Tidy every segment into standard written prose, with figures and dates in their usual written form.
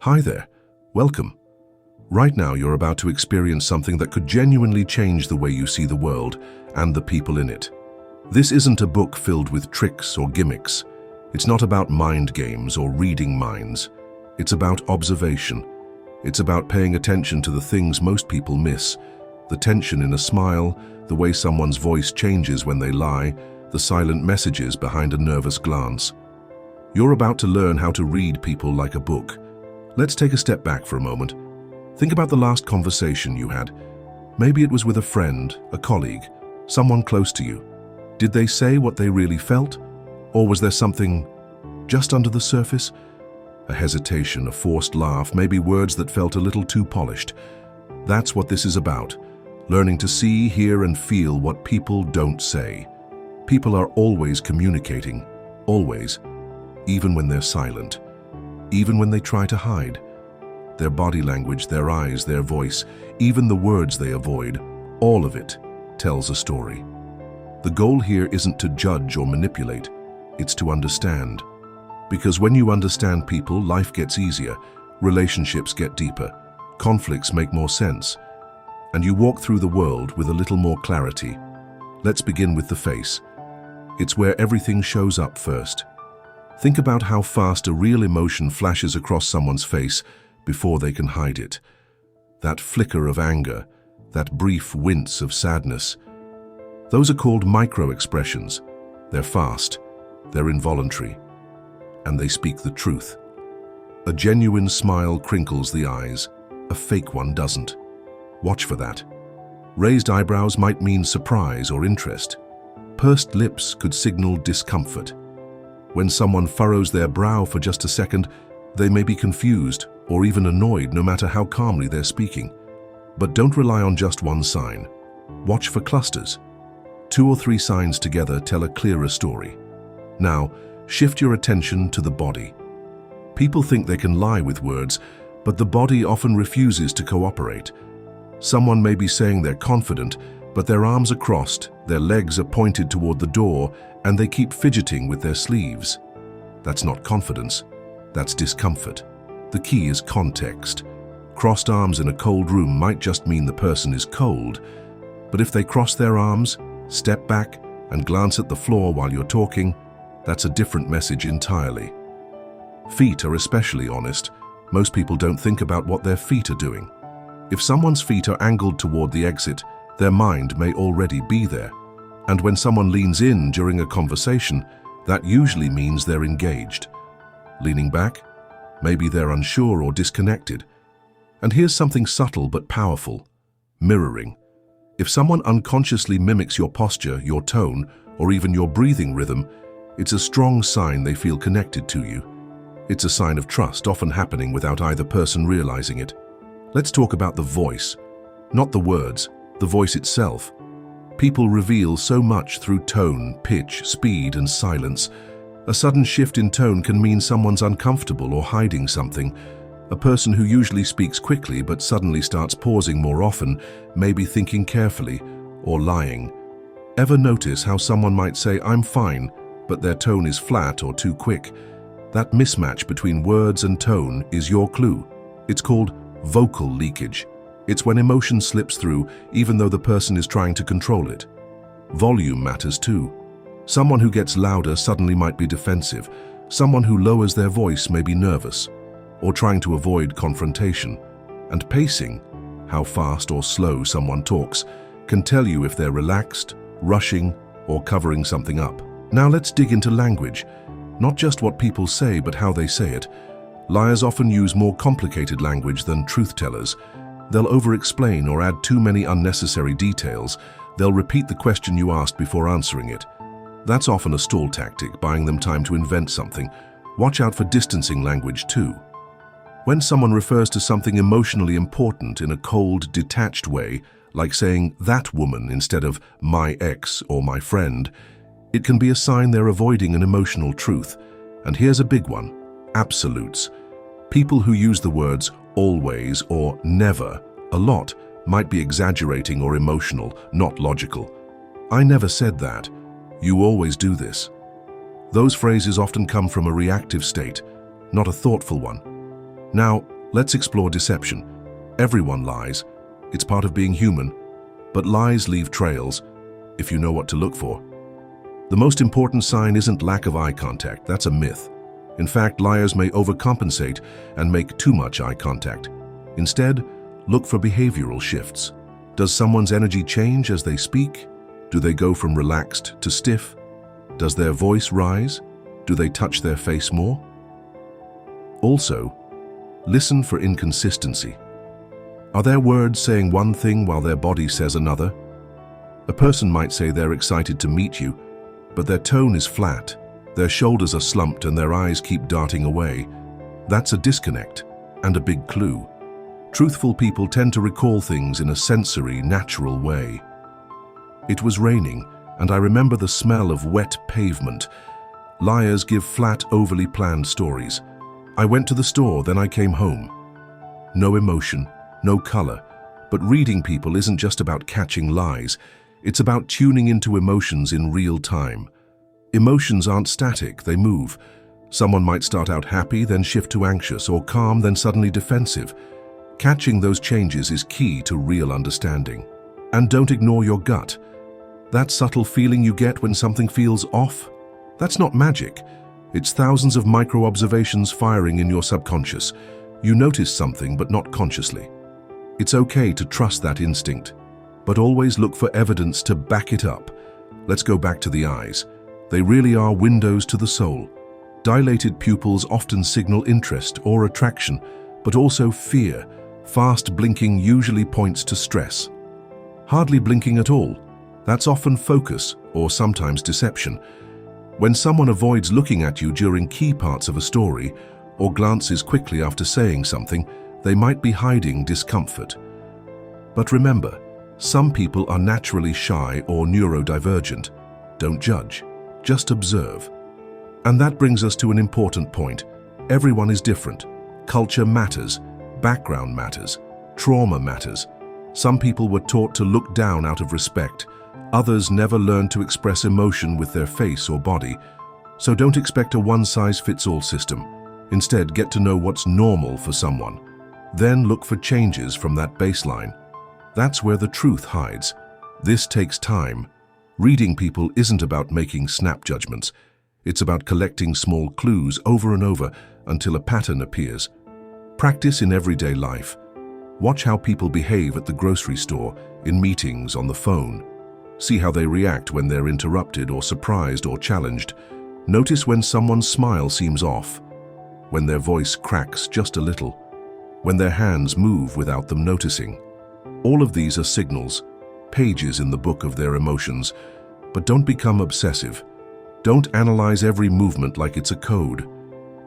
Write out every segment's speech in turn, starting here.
Hi there, welcome. Right now you're about to experience something that could genuinely change the way you see the world and the people in it. This isn't a book filled with tricks or gimmicks. It's not about mind games or reading minds. It's about observation. It's about paying attention to the things most people miss. The tension in a smile, the way someone's voice changes when they lie, the silent messages behind a nervous glance. You're about to learn how to read people like a book. Let's take a step back for a moment. Think about the last conversation you had. Maybe it was with a friend, a colleague, someone close to you. Did they say what they really felt? Or was there something just under the surface? A hesitation, a forced laugh, maybe words that felt a little too polished. That's what this is about. Learning to see, hear, and feel what people don't say. People are always communicating, always, even when they're silent. Even when they try to hide. Their body language, their eyes, their voice, even the words they avoid, all of it tells a story. The goal here isn't to judge or manipulate, it's to understand. Because when you understand people, life gets easier, relationships get deeper, conflicts make more sense, and you walk through the world with a little more clarity. Let's begin with the face. It's where everything shows up first. Think about how fast a real emotion flashes across someone's face before they can hide it. That flicker of anger, that brief wince of sadness. Those are called micro-expressions. They're fast, they're involuntary, and they speak the truth. A genuine smile crinkles the eyes, a fake one doesn't. Watch for that. Raised eyebrows might mean surprise or interest. Pursed lips could signal discomfort. When someone furrows their brow for just a second, they may be confused or even annoyed no matter how calmly they're speaking. But don't rely on just one sign. Watch for clusters. 2 or 3 signs together tell a clearer story. Now, shift your attention to the body. People think they can lie with words, but the body often refuses to cooperate. Someone may be saying they're confident, but their arms are crossed, their legs are pointed toward the door, and they keep fidgeting with their sleeves. That's not confidence, that's discomfort. The key is context. Crossed arms in a cold room might just mean the person is cold, but if they cross their arms, step back, and glance at the floor while you're talking, that's a different message entirely. Feet are especially honest. Most people don't think about what their feet are doing. If someone's feet are angled toward the exit, their mind may already be there. And when someone leans in during a conversation, that usually means they're engaged. Leaning back, maybe they're unsure or disconnected. And here's something subtle but powerful: mirroring. If someone unconsciously mimics your posture, your tone, or even your breathing rhythm, it's a strong sign they feel connected to you. It's a sign of trust, often happening without either person realizing it. Let's talk about the voice. Not the words, the voice itself. People reveal so much through tone, pitch, speed, and silence. A sudden shift in tone can mean someone's uncomfortable or hiding something. A person who usually speaks quickly but suddenly starts pausing more often may be thinking carefully or lying. Ever notice how someone might say, "I'm fine," but their tone is flat or too quick? That mismatch between words and tone is your clue. It's called vocal leakage. It's when emotion slips through even though the person is trying to control it. Volume matters too. Someone who gets louder suddenly might be defensive. Someone who lowers their voice may be nervous or trying to avoid confrontation. And pacing, how fast or slow someone talks, can tell you if they're relaxed, rushing, or covering something up. Now let's dig into language. Not just what people say, but how they say it. Liars often use more complicated language than truth-tellers. They'll over-explain or add too many unnecessary details. They'll repeat the question you asked before answering it. That's often a stall tactic, buying them time to invent something. Watch out for distancing language too. When someone refers to something emotionally important in a cold, detached way, like saying "that woman" instead of "my ex" or "my friend," it can be a sign they're avoiding an emotional truth. And here's a big one: absolutes. People who use the words always or never a lot might be exaggerating or emotional, not logical. "I never said that," "you always do this." Those phrases often come from a reactive state, not a thoughtful one. Now, let's explore deception. Everyone lies. It's part of being human. But lies leave trails, if you know what to look for. The most important sign isn't lack of eye contact. That's a myth. In fact, liars may overcompensate and make too much eye contact. Instead, look for behavioral shifts. Does someone's energy change as they speak? Do they go from relaxed to stiff? Does their voice rise? Do they touch their face more? Also, listen for inconsistency. Are their words saying one thing while their body says another? A person might say they're excited to meet you, but their tone is flat, their shoulders are slumped and their eyes keep darting away. That's a disconnect and a big clue. Truthful people tend to recall things in a sensory, natural way. It was raining, and I remember the smell of wet pavement. Liars give flat, overly planned stories. I went to the store, then I came home. No emotion, no color. But reading people isn't just about catching lies. It's about tuning into emotions in real time. Emotions aren't static, they move. Someone might start out happy, then shift to anxious, or calm, then suddenly defensive. Catching those changes is key to real understanding. And don't ignore your gut. That subtle feeling you get when something feels off, that's not magic. It's thousands of micro-observations firing in your subconscious. You notice something, but not consciously. It's okay to trust that instinct, but always look for evidence to back it up. Let's go back to the eyes. They really are windows to the soul. Dilated pupils often signal interest or attraction, but also fear. Fast blinking usually points to stress. Hardly blinking at all, that's often focus or sometimes deception. When someone avoids looking at you during key parts of a story or glances quickly after saying something, they might be hiding discomfort. But remember, some people are naturally shy or neurodivergent. Don't judge, just observe. And that brings us to an important point. Everyone is different. Culture matters, background matters, trauma matters. Some people were taught to look down out of respect. Others never learned to express emotion with their face or body. So don't expect a one-size-fits-all system. Instead, get to know what's normal for someone. Then look for changes from that baseline. That's where the truth hides. This takes time. Reading people isn't about making snap judgments. It's about collecting small clues over and over until a pattern appears. Practice in everyday life. Watch how people behave at the grocery store, in meetings, on the phone. See how they react when they're interrupted or surprised or challenged. Notice when someone's smile seems off, when their voice cracks just a little, when their hands move without them noticing. All of these are signals, pages in the book of their emotions. But don't become obsessive. Don't analyze every movement like it's a code.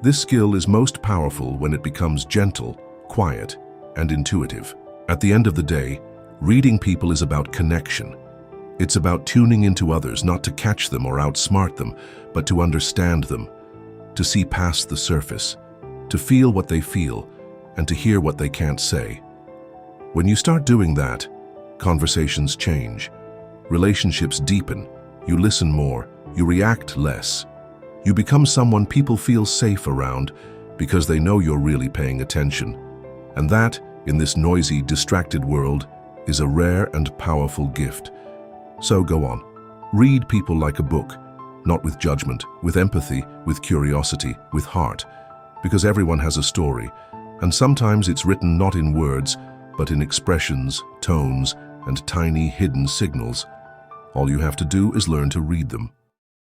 This skill is most powerful when it becomes gentle, quiet, and intuitive. At the end of the day, reading people is about connection. It's about tuning into others, not to catch them or outsmart them, but to understand them, to see past the surface, to feel what they feel, and to hear what they can't say. When you start doing that, conversations change, relationships deepen, you listen more, you react less. You become someone people feel safe around because they know you're really paying attention. And that, in this noisy, distracted world, is a rare and powerful gift. So go on. Read people like a book, not with judgment, with empathy, with curiosity, with heart. Because everyone has a story, and sometimes it's written not in words, but in expressions, tones, and tiny hidden signals. All you have to do is learn to read them.